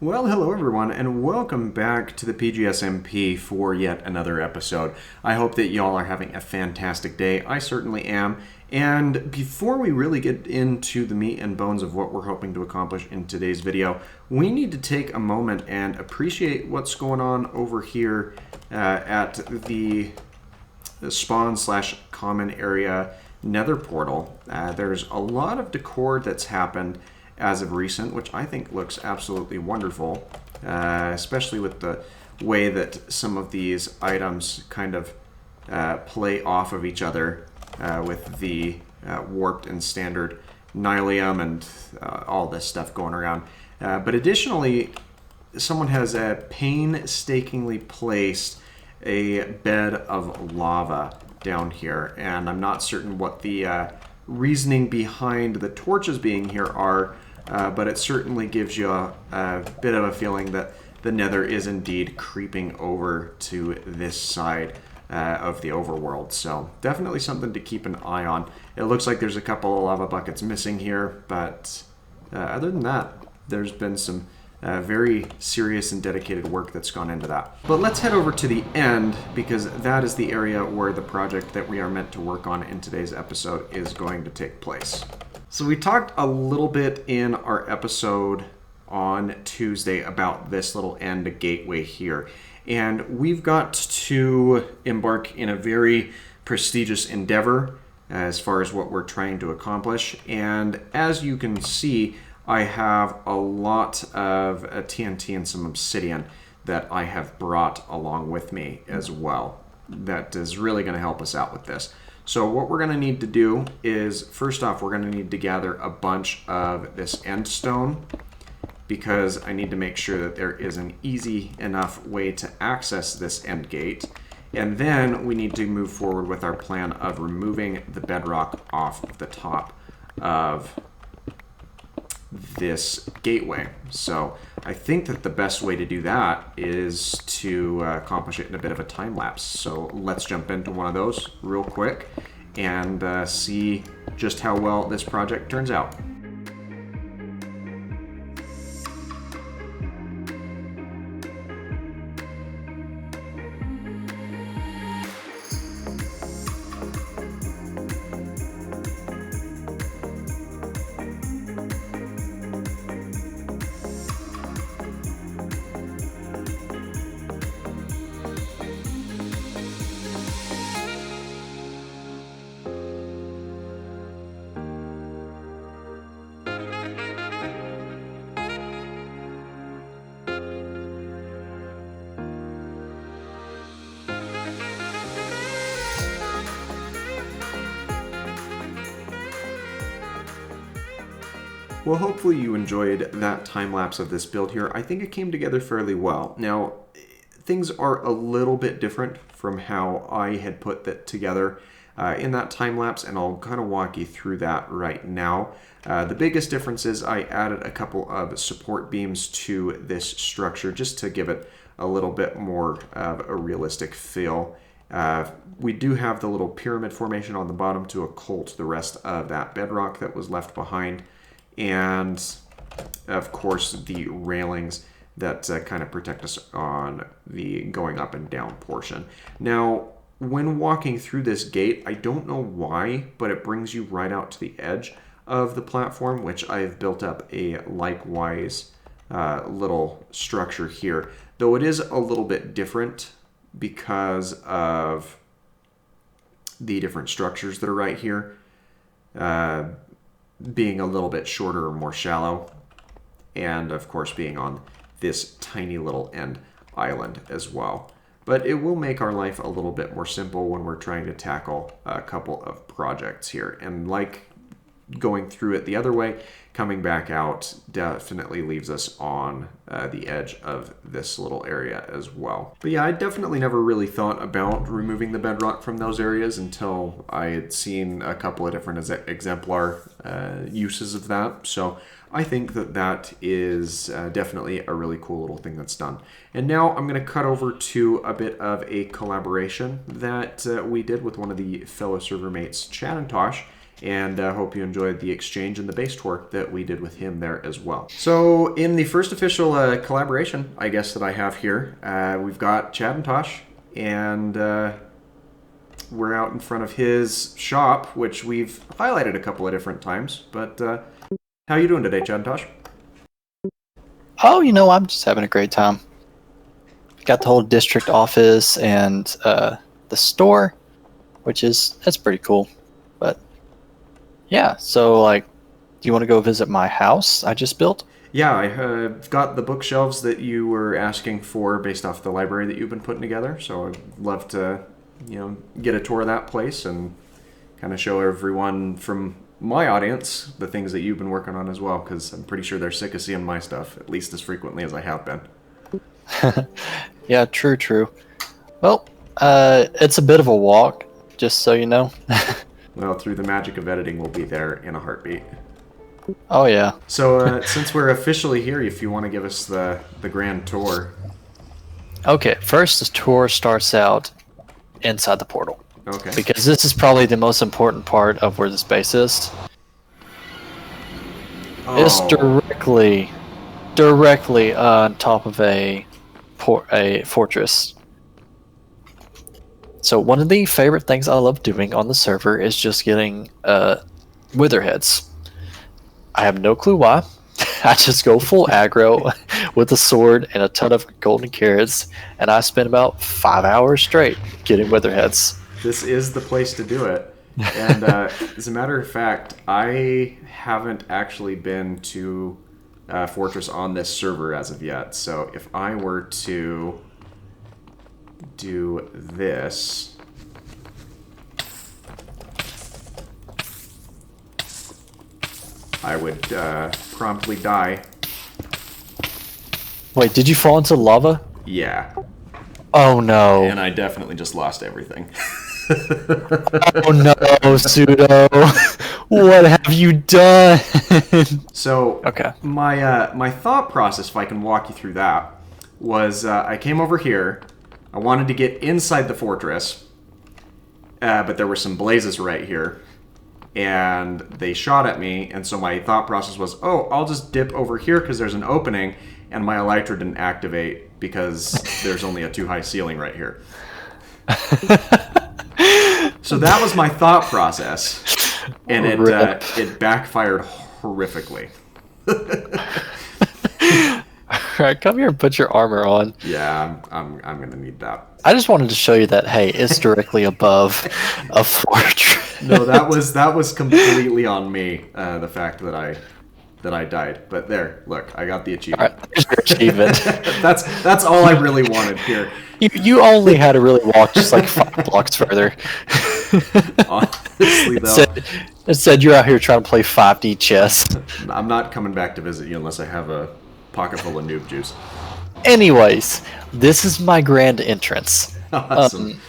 Well, hello everyone, and welcome back to the PGSMP for yet another episode. I hope that y'all are having a fantastic day. I certainly am. And before we really get into the meat and bones of what we're hoping to accomplish in today's video, we need to take a moment and appreciate what's going on over here at the spawn/common area nether portal. There's a lot of decor that's happened as of recent, which I think looks absolutely wonderful, especially with the way that some of these items kind of play off of each other with the warped and standard nylium and all this stuff going around. But additionally, someone has painstakingly placed a bed of lava down here, and I'm not certain what the reasoning behind the torches being here are, but it certainly gives you a bit of a feeling that the nether is indeed creeping over to this side of the overworld. So definitely something to keep an eye on. It looks like there's a couple of lava buckets missing here, but other than that, there's been some very serious and dedicated work that's gone into that. But let's head over to the end, because that is the area where the project that we are meant to work on in today's episode is going to take place. So we talked a little bit in our episode on Tuesday about this little end gateway here. And we've got to embark in a very prestigious endeavor as far as what we're trying to accomplish. And as you can see, I have a lot of TNT and some obsidian that I have brought along with me as well. That is really going to help us out with this. So what we're going to need to do is, first off, we're going to need to gather a bunch of this end stone, because I need to make sure that there is an easy enough way to access this end gate. And then we need to move forward with our plan of removing the bedrock off of the top of this gateway. So I think that the best way to do that is to accomplish it in a bit of a time lapse. So let's jump into one of those real quick and see just how well this project turns out. Well, hopefully you enjoyed that time lapse of this build here. I think it came together fairly well. Now, things are a little bit different from how I had put that together in that time lapse, and I'll kind of walk you through that right now. The biggest difference is I added a couple of support beams to this structure just to give it a little bit more of a realistic feel. We do have the little pyramid formation on the bottom to occult the rest of that bedrock that was left behind. And of course the railings that kind of protect us on the going up and down portion. Now, when walking through this gate, I don't know why, but it brings you right out to the edge of the platform, which I've built up a likewise little structure here. Though it is a little bit different because of the different structures that are right here. Being a little bit shorter or more shallow, and of course being on this tiny little end island as well. But it will make our life a little bit more simple when we're trying to tackle a couple of projects here. And like going through it the other way, coming back out definitely leaves us on the edge of this little area as well. But yeah, I definitely never really thought about removing the bedrock from those areas until I had seen a couple of different exemplar uses of that. So I think that that is definitely a really cool little thing that's done. And now I'm going to cut over to a bit of a collaboration that we did with one of the fellow server mates, Chadintosh. And hope you enjoyed the exchange and the base tour that we did with him there as well. So in the first official collaboration, I guess, that I have here, we've got Chadintosh, and we're out in front of his shop, which we've highlighted a couple of different times. But how you doing today, Chadintosh? Oh, I'm just having a great time. Got the whole district office and the store, that's pretty cool. But yeah, so like, do you want to go visit my house I just built? Yeah, I've got the bookshelves that you were asking for based off the library that you've been putting together. So I'd love to, get a tour of that place and kind of show everyone from my audience the things that you've been working on as well, because I'm pretty sure they're sick of seeing my stuff, at least as frequently as I have been. Yeah, true. Well, it's a bit of a walk, just so you know. Well, through the magic of editing, we'll be there in a heartbeat. Oh yeah. So since we're officially here, if you want to give us the grand tour. Okay, first the tour starts out inside the portal. Okay. Because this is probably the most important part of where this base is. Oh. It's directly on top of a fortress. So one of the favorite things I love doing on the server is just getting witherheads. I have no clue why. I just go full aggro with a sword and a ton of golden carrots, and I spend about 5 hours straight getting witherheads. This is the place to do it. And as a matter of fact, I haven't actually been to Fortress on this server as of yet. So if I were to do this, I would promptly die. Wait, did you fall into lava? Yeah. Oh no. And I definitely just lost everything. Oh no, Pseudo. What have you done? So, okay. My thought process, if I can walk you through that, was I came over here. I wanted to get inside the fortress, but there were some blazes right here, and they shot at me. And so my thought process was, oh, I'll just dip over here because there's an opening, and my elytra didn't activate because there's only a too high ceiling right here. So that was my thought process, and it backfired horrifically. Alright, come here and put your armor on. Yeah, I'm gonna need that. I just wanted to show you that, hey, it's directly above a fortress. No, that was completely on me. The fact that I died. But there, look, I got the achievement. Alright, there's your achievement. that's all I really wanted here. You only had to really walk just like 5 blocks further. Honestly, though, it said you're out here trying to play 5D chess. I'm not coming back to visit you unless I have a pocket full of noob juice. Anyways, this is my grand entrance. Awesome.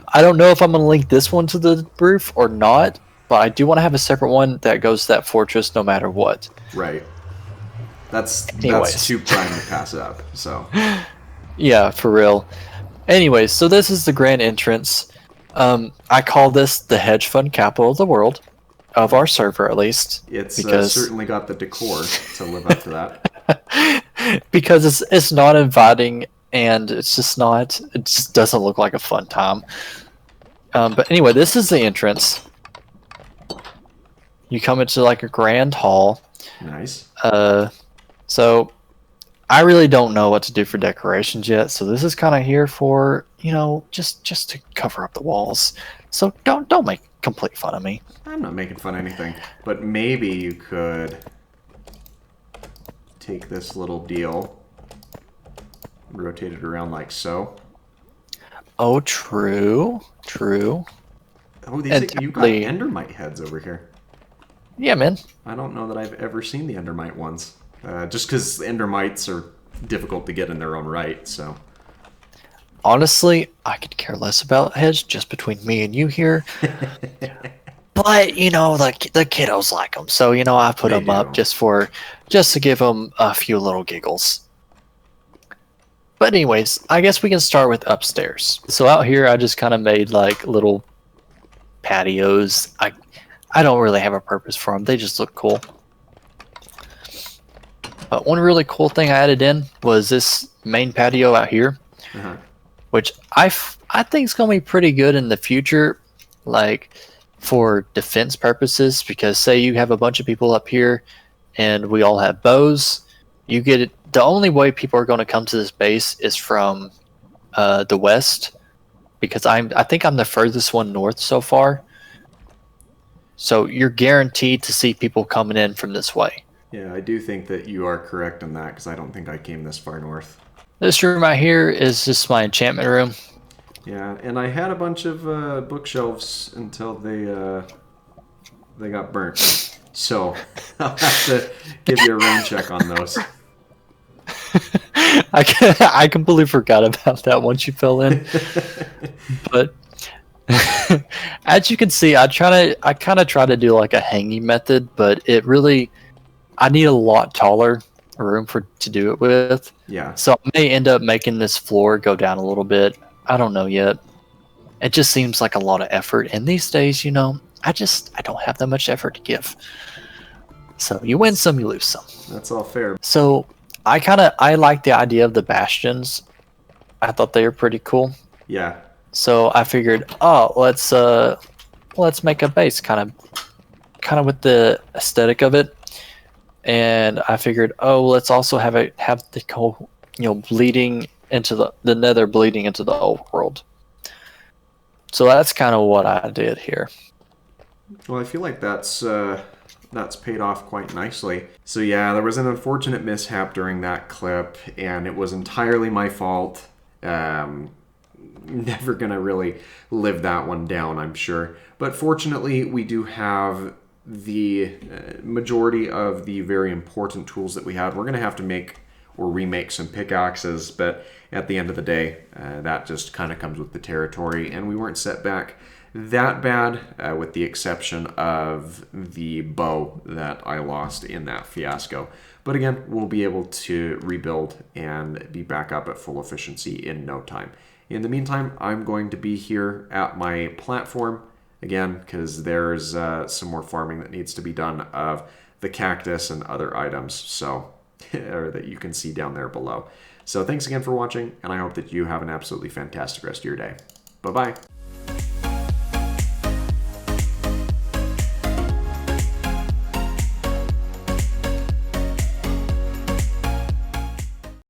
I don't know if I'm going to link this one to the roof or not, but I do want to have a separate one that goes to that fortress no matter what. Right. That's too prime to pass up. So. Yeah, for real. Anyways, so this is the grand entrance. I call this the hedge fund capital of the world, of our server at least. It's certainly got the decor to live up to that. Because it's not inviting, and it just doesn't look like a fun time. But anyway, this is the entrance. You come into like a grand hall. Nice. So I really don't know what to do for decorations yet, so this is kind of here for, just to cover up the walls. So don't make complete fun of me. I'm not making fun of anything, but maybe you could take this little deal, rotate it around like so. Oh, true. Oh, you got endermite heads over here. Yeah, man. I don't know that I've ever seen the endermite ones. Just because endermites are difficult to get in their own right, so. Honestly, I could care less about heads, just between me and you here. But, the kiddos like them, so, I put them up just to give them a few little giggles. But anyways, I guess we can start with upstairs. So out here, I just kind of made, like, little patios. I don't really have a purpose for them. They just look cool. But one really cool thing I added in was this main patio out here, which I think is going to be pretty good in the future, like for defense purposes. Because say you have a bunch of people up here, and we all have bows, you get it. The only way people are going to come to this base is from the west, because I think I'm the furthest one north so far. So you're guaranteed to see people coming in from this way. Yeah, I do think that you are correct in that, because I don't think I came this far north. This room right here is just my enchantment room. Yeah, and I had a bunch of bookshelves until they got burnt. So I'll have to give you a rain check on those. I completely forgot about that once you fell in. But as you can see, I kind of try to do like a hanging method, but I need a lot taller room to do it with. Yeah. So I may end up making this floor go down a little bit. I don't know yet. It just seems like a lot of effort, and these days, I don't have that much effort to give. So you win some, you lose some. That's all fair. So I like the idea of the bastions. I thought they were pretty cool. Yeah. So I figured, let's make a base kind of with the aesthetic of it. And I figured, let's also have the whole, bleeding into the nether, bleeding into the old world. So that's kind of what I did here. Well, I feel like that's paid off quite nicely. So yeah, there was an unfortunate mishap during that clip, and it was entirely my fault. Never gonna really live that one down, I'm sure. But fortunately, we do have the majority of the very important tools that we had. We're gonna have to make or remake some pickaxes, but at the end of the day, that just kind of comes with the territory, and we weren't set back that bad, with the exception of the bow that I lost in that fiasco. But again, we'll be able to rebuild and be back up at full efficiency in no time. In the meantime, I'm going to be here at my platform again, because there's some more farming that needs to be done of the cactus and other items, so or that you can see down there below. So thanks again for watching, and I hope that you have an absolutely fantastic rest of your day. Bye-bye.